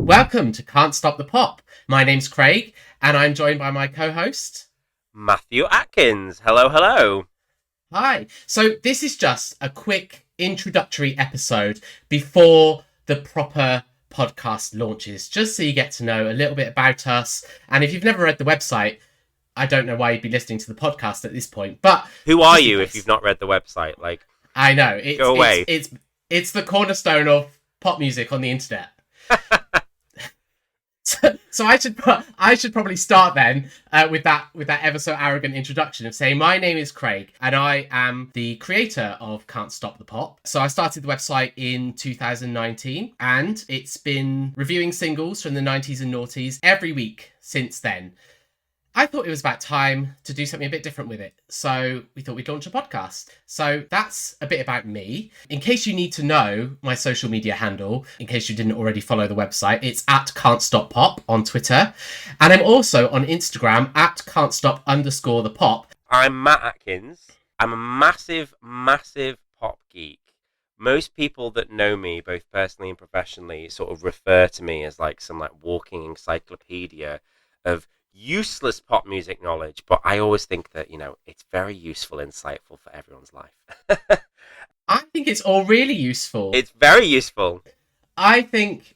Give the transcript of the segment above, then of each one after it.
Welcome to Can't Stop the Pop. My name's Craig, and I'm joined by my co-host, Matthew Atkins. Hello, hello. Hi. So this is just a quick introductory episode before the proper podcast launches, just so you get to know a little bit about us. And if you've never read the website, I don't know why you'd be listening to the podcast at this point. But Who are you if you've not read the website? I know go away. It's the cornerstone of pop music on the internet. So I should probably start then with that ever so arrogant introduction of saying my name is Craig and I am the creator of Can't Stop the Pop. So I started the website in 2019 and it's been reviewing singles from the 90s and noughties every week since then. I thought it was about time to do something a bit different with it. So we thought we'd launch a podcast. So that's a bit about me. In case you need to know my social media handle, in case you didn't already follow the website, it's at Can't Stop Pop on Twitter. And I'm also on Instagram at Can't Stop _ the Pop. I'm Matt Atkins. I'm a massive, massive pop geek. Most people that know me, both personally and professionally, sort of refer to me as some walking encyclopedia of useless pop music knowledge, but I always think that, it's very useful, insightful for everyone's life. I think it's all really useful. It's very useful. I think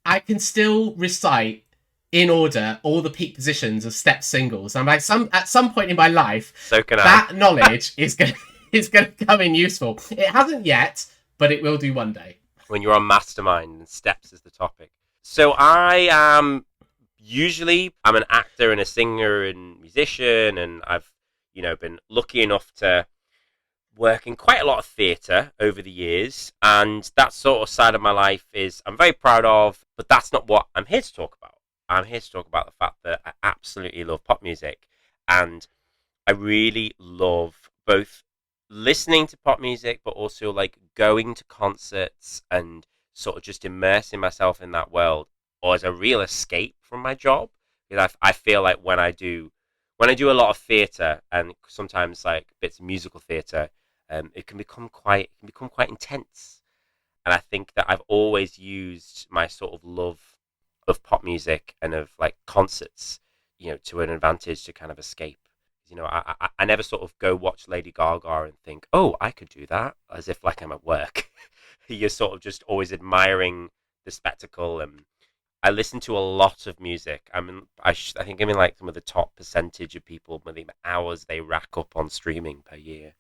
I can still recite in order all the peak positions of step singles. And at some point in my life, so can that knowledge is gonna come in useful. It hasn't yet, but it will do one day. When you're on Mastermind and steps is the topic. So I'm an actor and a singer and musician, and I've, been lucky enough to work in quite a lot of theatre over the years, and that sort of side of my life is I'm very proud of, but that's not what I'm here to talk about. I'm here to talk about the fact that I absolutely love pop music, and I really love both listening to pop music, but also going to concerts and sort of just immersing myself in that world, or as a real escape from my job. Because I feel like when I do a lot of theatre and sometimes bits of musical theatre, it can become quite intense. And I think that I've always used my sort of love of pop music and of concerts, to an advantage to kind of escape. I never sort of go watch Lady Gaga and think, oh, I could do that, as if I'm at work. You're sort of just always admiring the spectacle. And I listen to a lot of music. I think I'm in some of the top percentage of people with the hours they rack up on streaming per year.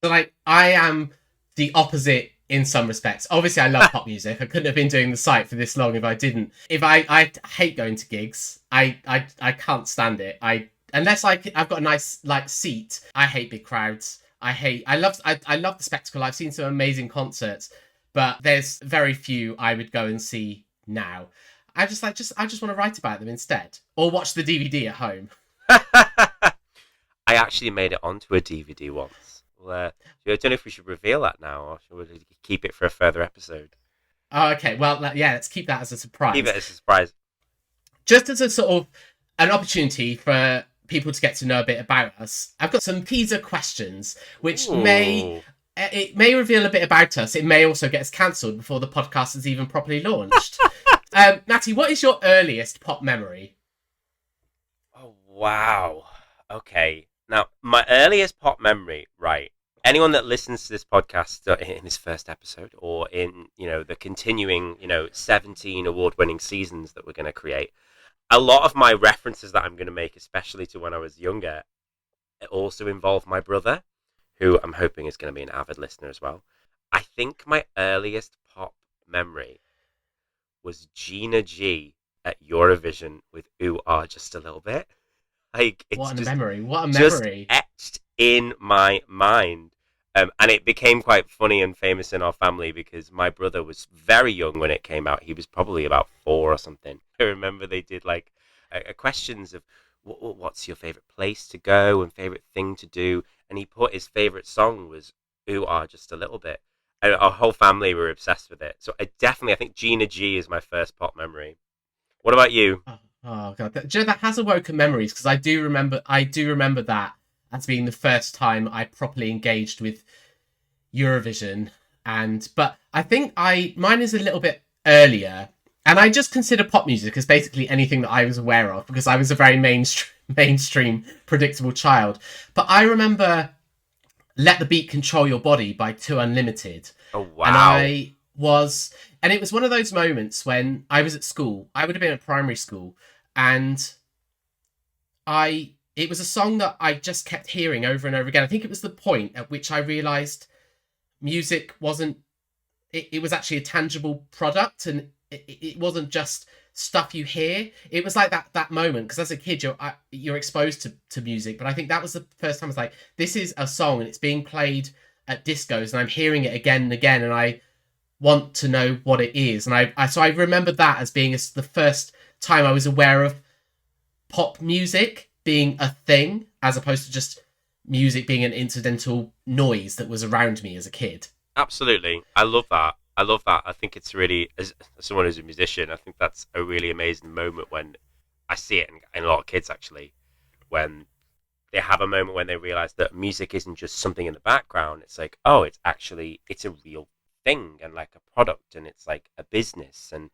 So I am the opposite in some respects. Obviously, I love pop music. I couldn't have been doing the site for this long if I didn't. If I hate going to gigs. I can't stand it. Unless I've got a nice seat. I hate big crowds. I love the spectacle. I've seen some amazing concerts, but there's very few I would go and see now. I just want to write about them instead, or watch the DVD at home. I actually made it onto a DVD once. I don't know if we should reveal that now, or should we keep it for a further episode? Oh, okay. Well, yeah, let's keep that as a surprise. Keep it as a surprise. Just as a sort of an opportunity for people to get to know a bit about us, I've got some teaser questions, which may reveal a bit about us. It may also get us cancelled before the podcast is even properly launched. Natty, what is your earliest pop memory? Oh, wow. Okay. Now, my earliest pop memory, right? Anyone that listens to this podcast in this first episode, or in, the continuing, 17 award-winning seasons that we're going to create, a lot of my references that I'm going to make, especially to when I was younger, also involve my brother, who I'm hoping is going to be an avid listener as well. I think my earliest pop memory was Gina G at Eurovision with Ooh Ah Just a Little Bit. What a memory. Just etched in my mind. And it became quite funny and famous in our family because my brother was very young when it came out. He was probably about 4 or something. I remember they did questions of what's your favorite place to go and favorite thing to do. And he put his favorite song was Ooh Ah Just a Little Bit. And our whole family were obsessed with it. So I think Gina G is my first pop memory. What about you? Oh god, that has awoken memories because I do remember that as being the first time I properly engaged with Eurovision, but I think mine is a little bit earlier, And I just consider pop music as basically anything that I was aware of because I was a very mainstream, predictable child. But I remember Let the Beat Control Your Body by Two Unlimited. Oh And wow. and it was one of those moments when I was at school. I would have been at primary school, and it was a song that I just kept hearing over and over again. I think it was the point at which I realized music wasn't, it was actually a tangible product, and it wasn't just stuff you hear. It was like that moment, because as a kid you're exposed to music, but I think that was the first time I was like, this is a song and it's being played at discos and I'm hearing it again and again, and I want to know what it is. And I remember that as being the first time I was aware of pop music being a thing, as opposed to just music being an incidental noise that was around me as a kid. Absolutely. I love that. I love that. I think it's really, as someone who's a musician, I think that's a really amazing moment when I see it in a lot of kids actually, when they have a moment when they realize that music isn't just something in the background. It's like, oh, it's a real thing and like a product, and it's like a business, and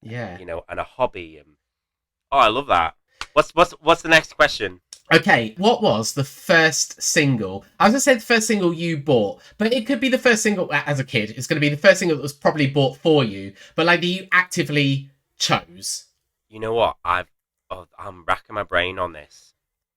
Yeah. and a hobby. And oh, I love that. What's the next question? Okay, what was the first single? I was going to say the first single you bought, but it could be the first single as a kid. It's going to be the first single that was probably bought for you, but like that you actively chose. You know what? I'm racking my brain on this.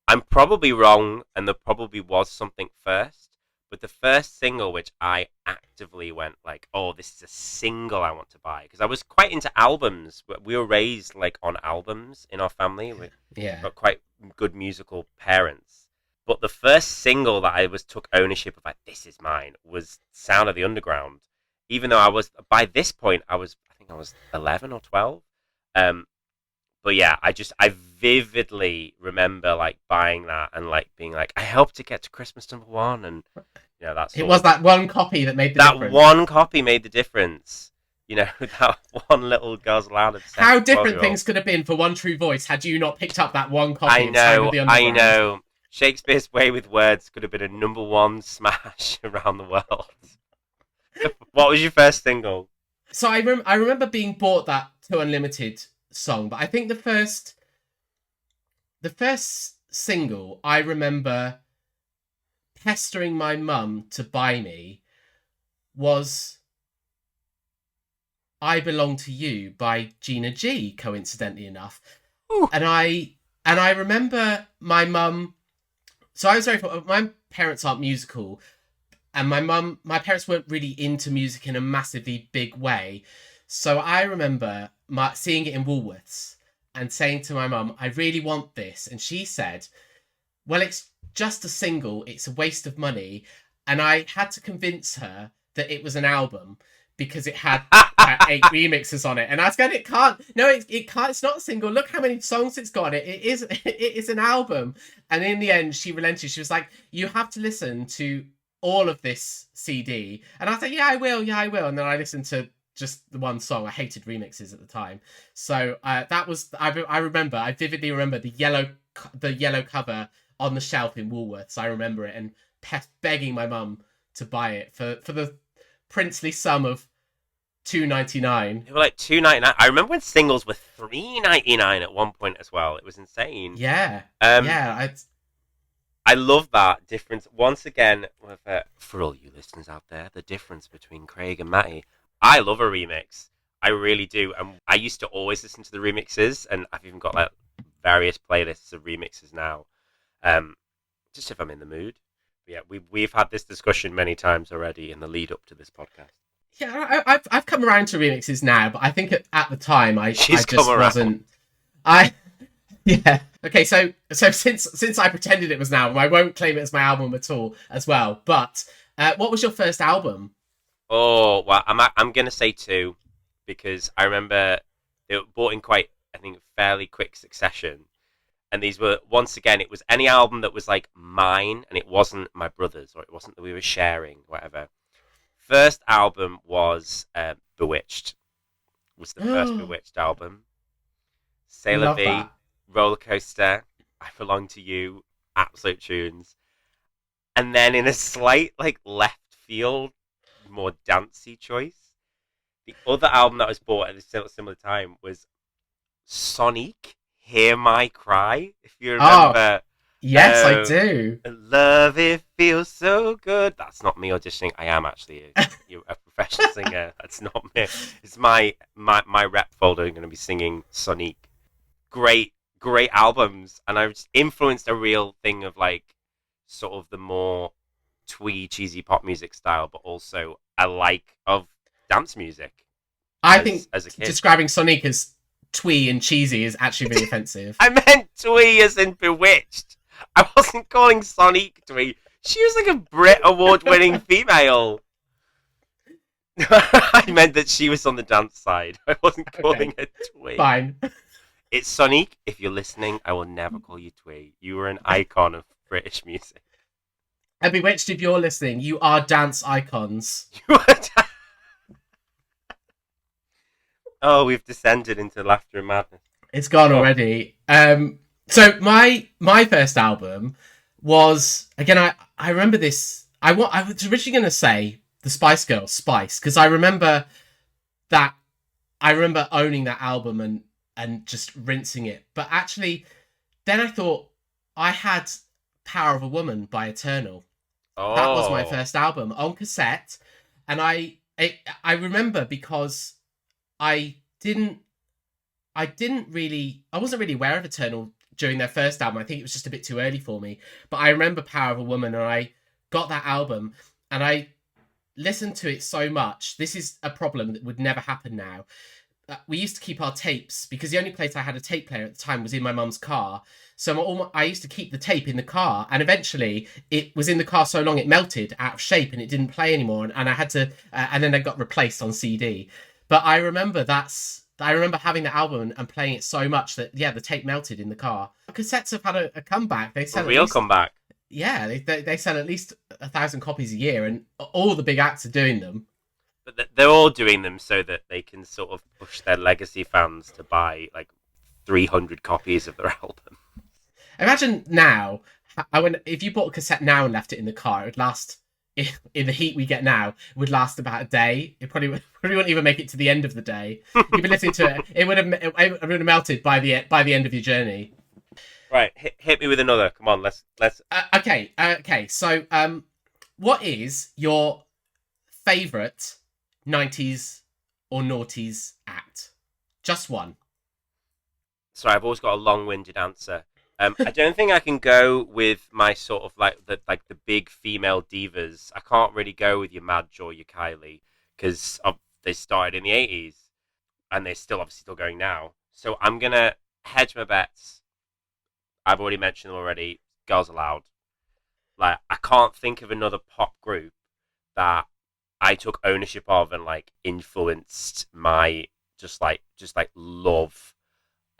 I'm probably wrong, and there probably was something first. But the first single which I actively went like, oh, this is a single I want to buy, because I was quite into albums. We were raised like on albums in our family. We Yeah. got quite good musical parents. But the first single that I took ownership of, like, this is mine, was Sound of the Underground. Even though by this point I think I was 11 or 12. But yeah, I vividly remember like buying that and like being like, I helped it get to Christmas #1, and that's It was that one copy that made the that difference. one copy made the difference. That one little goes loud. How different things could have been for One True Voice had you not picked up that one copy of Sound of the Underground. I know. Shakespeare's Way with Words could have been a #1 smash around the world. What was your first single? So I remember being bought that Two Unlimited song, but I think the first single I remember pestering my mum to buy me was I Belong to You by Gina G, coincidentally enough. Ooh. And I remember my mum, so I was my parents aren't musical, and my parents weren't really into music in a massively big way. So I remember seeing it in Woolworths and saying to my mum, I really want this. And she said, well, it's just a single. It's a waste of money. And I had to convince her that it was an album because it had 8 remixes on it. And I was going, it can't. It's not a single. Look how many songs it's got. It is an album. And in the end, she relented. She was like, you have to listen to all of this CD. And I was like, yeah, I will. And then I listened to just the one song. I hated remixes at the time. So that was, I vividly remember the yellow cover on the shelf in Woolworths. I remember it, and begging my mum to buy it for the princely sum of $2.99. They were like $2.99. I remember when singles were $3.99 at one point as well. It was insane. Yeah. I love that difference. Once again, for all you listeners out there, the difference between Craig and Matty. I love a remix. I really do. And I used to always listen to the remixes, and I've even got like various playlists of remixes now. Just if I'm in the mood. But yeah, we've had this discussion many times already in the lead up to this podcast. Yeah, I've come around to remixes now, but I think at the time I just around. wasn't. Yeah. Okay, so since I pretended it was an album, I won't claim it as my album at all as well. But what was your first album? Oh, well, I'm gonna say 2, because I remember they were bought in quite, I think, fairly quick succession. And these were, once again, it was any album that was like mine, and it wasn't my brother's, or it wasn't that we were sharing, whatever. First album was Bewitched. Was the first Bewitched album. Sailor V, Roller Coaster, I Belong to You, absolute tunes. And then in a slight like left field, more dancey choice, The other album that was bought at a similar time was Sonic, Hear My Cry, if you Oh, remember. yes, I do. Love It Feels So Good. That's not me auditioning. I am actually a professional singer. That's not me. It's my rep folder. I'm going to be singing Sonic. Great, great albums. And I've influenced a real thing of like sort of the more twee, cheesy pop music style, but also a like of dance music I think as a kid. describing Sonic as twee and cheesy is actually really offensive. I meant twee as in Bewitched. I wasn't calling Sonic twee. She was like a Brit Award-winning female. I meant that she was on the dance side. I wasn't calling her twee. Fine. It's Sonic. If you're listening, I will never call you twee. You were an icon of British music. And Bewitched, if you're listening, you are dance icons. Oh, we've descended into laughter and madness. It's gone already. So my first album was, again, I remember this. I was originally going to say the Spice Girls, Spice, because I remember owning that album and just rinsing it. But actually, then I thought I had Power of a Woman by Eternal. Oh. That was my first album on cassette, and I remember because I wasn't really aware of Eternal during their first album. I think it was just a bit too early for me. But I remember Power of a Woman, and I got that album, and I listened to it so much. This is a problem that would never happen now. We used to keep our tapes, because the only place I had a tape player at the time was in my mum's car. So I used to keep the tape in the car, and eventually it was in the car so long it melted out of shape and it didn't play anymore. And I had to, and then it got replaced on CD. But I remember having the album and playing it so much that the tape melted in the car. Cassettes have had a comeback. They sell a real comeback. Yeah, they sell at least 1,000 copies a year, and all the big acts are doing them. But they're all doing them so that they can sort of push their legacy fans to buy like 300 copies of their album. Imagine now, if you bought a cassette now and left it in the car, it would last, in the heat we get now, it would last about a day. It probably wouldn't even make it to the end of the day. You'd be listening to it. It would have melted by the end of your journey. Right, hit me with another. Come on, let's. Okay. So, what is your favourite 90s or noughties act? Just one. Sorry, I've always got a long-winded answer. I don't think I can go with my sort of like the big female divas. I can't really go with your Madge or your Kylie because they started in the 80s and they're still obviously still going now. So I'm gonna hedge my bets. I've already mentioned them already. Girls Aloud. Like I can't think of another pop group that I took ownership of and like influenced my just like love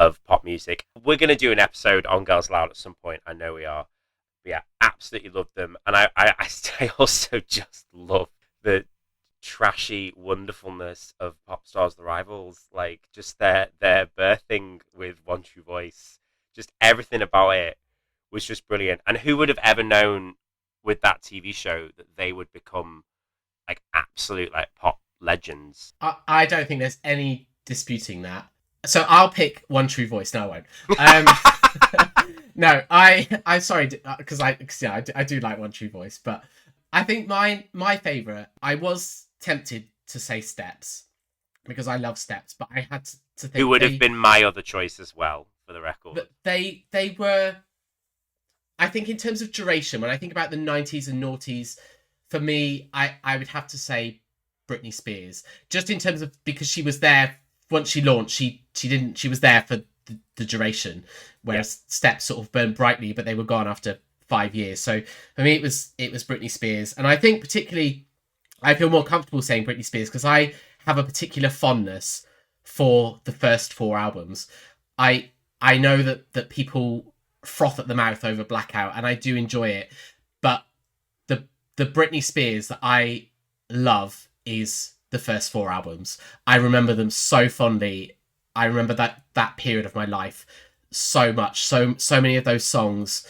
of pop music. We're going to do an episode on Girls Aloud at some point. I know we are. But yeah, absolutely love them. And I also just love the trashy wonderfulness of pop stars The Rivals. Like just their birthing with One True Voice. Just everything about it was just brilliant. And who would have ever known with that TV show that they would become like absolute like pop legends? I don't think there's any disputing that. So I'll pick One True Voice. No, I won't. No, I'm sorry, because I do like One True Voice, but I think my favourite, I was tempted to say Steps, because I love Steps, but I had to think... Who would have been my other choice as well, for the record. But they were... I think in terms of duration, when I think about the 90s and noughties, for me, I would have to say Britney Spears. Just in terms of... because she was there... Once she launched, she was there for the duration, whereas Steps sort of burned brightly, but they were gone after 5 years. So for me, it was Britney Spears, and I think particularly I feel more comfortable saying Britney Spears because I have a particular fondness for the first 4 albums. I know that people froth at the mouth over Blackout, and I do enjoy it, but the Britney Spears that I love is the first 4 albums. I remember them so fondly. I remember that period of my life so much. So many of those songs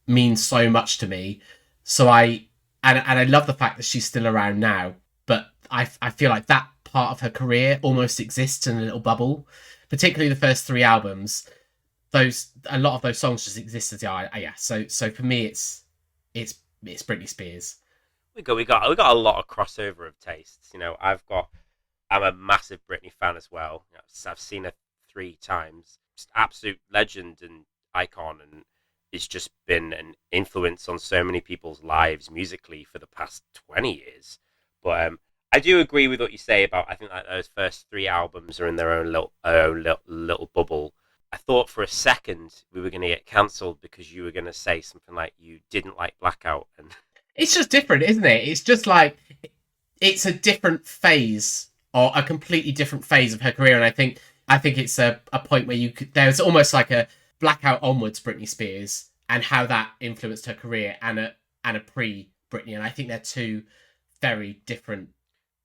mean so much to me. So I love the fact that she's still around now. But I feel like that part of her career almost exists in a little bubble. Particularly the first 3 albums, a lot of those songs just exist as yeah. So for me, it's Britney Spears. We got a lot of crossover of tastes. You know, I'm a massive Britney fan as well. You know, I've seen her 3 times. Just absolute legend and icon, and it's just been an influence on so many people's lives musically for the past 20 years. But I do agree with what you say about, I think like those first 3 albums are in their own little bubble. I thought for a second we were going to get cancelled because you were going to say something like you didn't like Blackout. And it's just different, isn't it? It's just like, it's a different phase, or a completely different phase of her career. And I think it's a point where there's almost like a Blackout onwards Britney Spears, and how that influenced her career, and a pre-Britney. And I think they're 2 very different.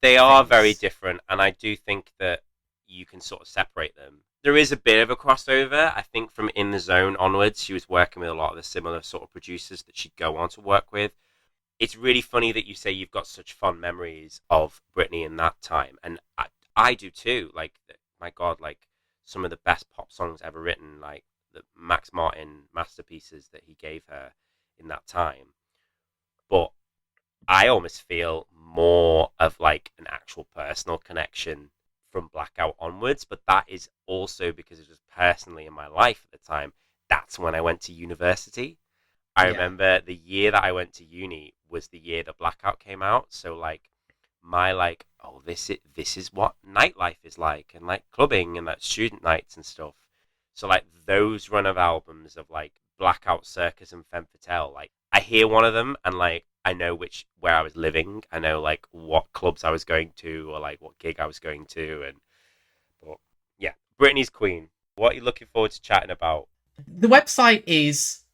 They are very different, and I do think that you can sort of separate them. There is a bit of a crossover. I think from In the Zone onwards, she was working with a lot of the similar sort of producers that she'd go on to work with. It's really funny that you say you've got such fond memories of Britney in that time, and I do too. Like, my God, like some of the best pop songs ever written, like the Max Martin masterpieces that he gave her in that time. But I almost feel more of like an actual personal connection from Blackout onwards, but that is also because it was personally in my life at the time. That's when I went to university. I remember the year that I went to uni was the year that Blackout came out. So like my like, oh, this is what nightlife is like, and like clubbing and like student nights and stuff. So like those run of albums of like Blackout, Circus, and Femme Fatale, like I hear one of them and like I know where I was living. I know like what clubs I was going to, or like what gig I was going to, but yeah, Britney's Queen. What are you looking forward to chatting about? The website is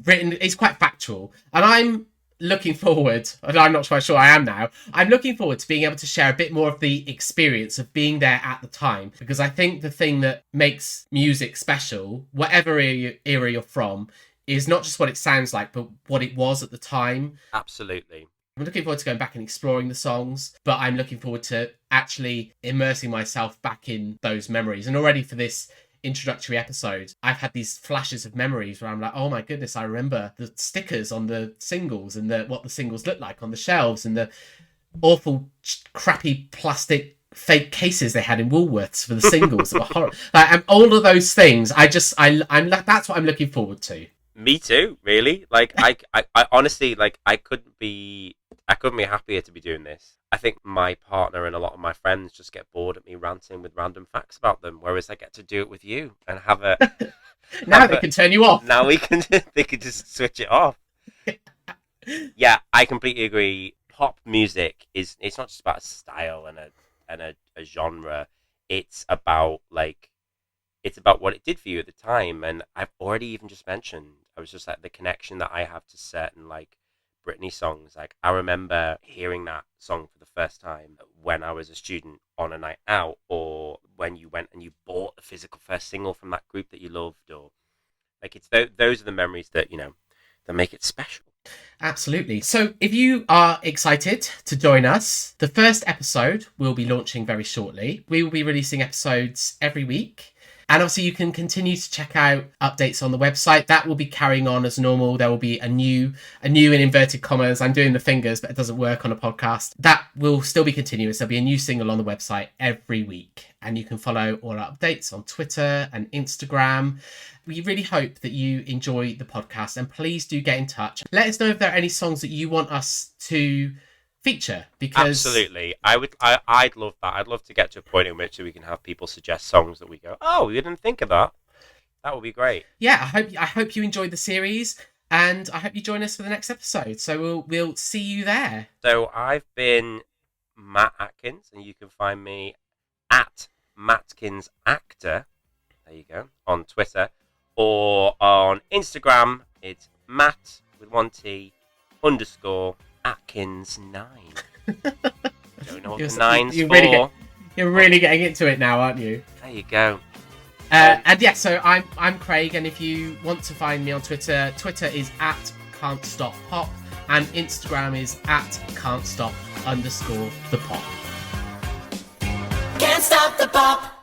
written. It's quite factual, and I'm looking forward, and I'm not quite sure I am now, I'm looking forward to being able to share a bit more of the experience of being there at the time, because I think the thing that makes music special, whatever era you're from, is not just what it sounds like, but what it was at the time. Absolutely. I'm looking forward to going back and exploring the songs, but I'm looking forward to actually immersing myself back in those memories. And already for this introductory episode, I've had these flashes of memories where I'm like, oh my goodness, I remember the stickers on the singles, and what the singles looked like on the shelves, and the awful crappy plastic fake cases they had in Woolworths for the singles that were horrible. And all of those things, I'm that's what I'm looking forward to. Me too, really. Like I honestly, like I couldn't be happier to be doing this. I think my partner and a lot of my friends just get bored at me ranting with random facts about them, whereas I get to do it with you and have a. Now they can turn you off. Now they can just switch it off. Yeah, I completely agree. Pop music it's not just about a style and a genre. It's about what it did for you at the time, and I've already even just mentioned. I was just like the connection that I have to certain like Britney songs. Like I remember hearing that song for the first time when I was a student on a night out, or when you went and you bought the physical first single from that group that you loved, or like it's those are the memories that that make it special. Absolutely. So if you are excited to join us, the first episode will be launching very shortly. We will be releasing episodes every week. And obviously you can continue to check out updates on the website. That will be carrying on as normal. There will be a new in inverted commas. I'm doing the fingers, but it doesn't work on a podcast. That will still be continuous. There'll be a new single on the website every week. And you can follow all our updates on Twitter and Instagram. We really hope that you enjoy the podcast, and please do get in touch. Let us know if there are any songs that you want us to feature, because absolutely, I'd love that. I'd love to get to a point in which we can have people suggest songs that we go, oh, we didn't think of that. That would be great. Yeah, I hope you enjoyed the series, and I hope you join us for the next episode. So we'll see you there. So I've been Matt Atkins, and you can find me at Matkins Actor. There you go, on Twitter, or on Instagram. It's Matt with 1T _ Atkins 9. Don't know what the 9's for. You're really getting into it now, aren't you? There you go. And yeah, so I'm Craig, and if you want to find me on Twitter is at Can't Stop Pop, and Instagram is at Can't Stop _ the pop. stop the pop.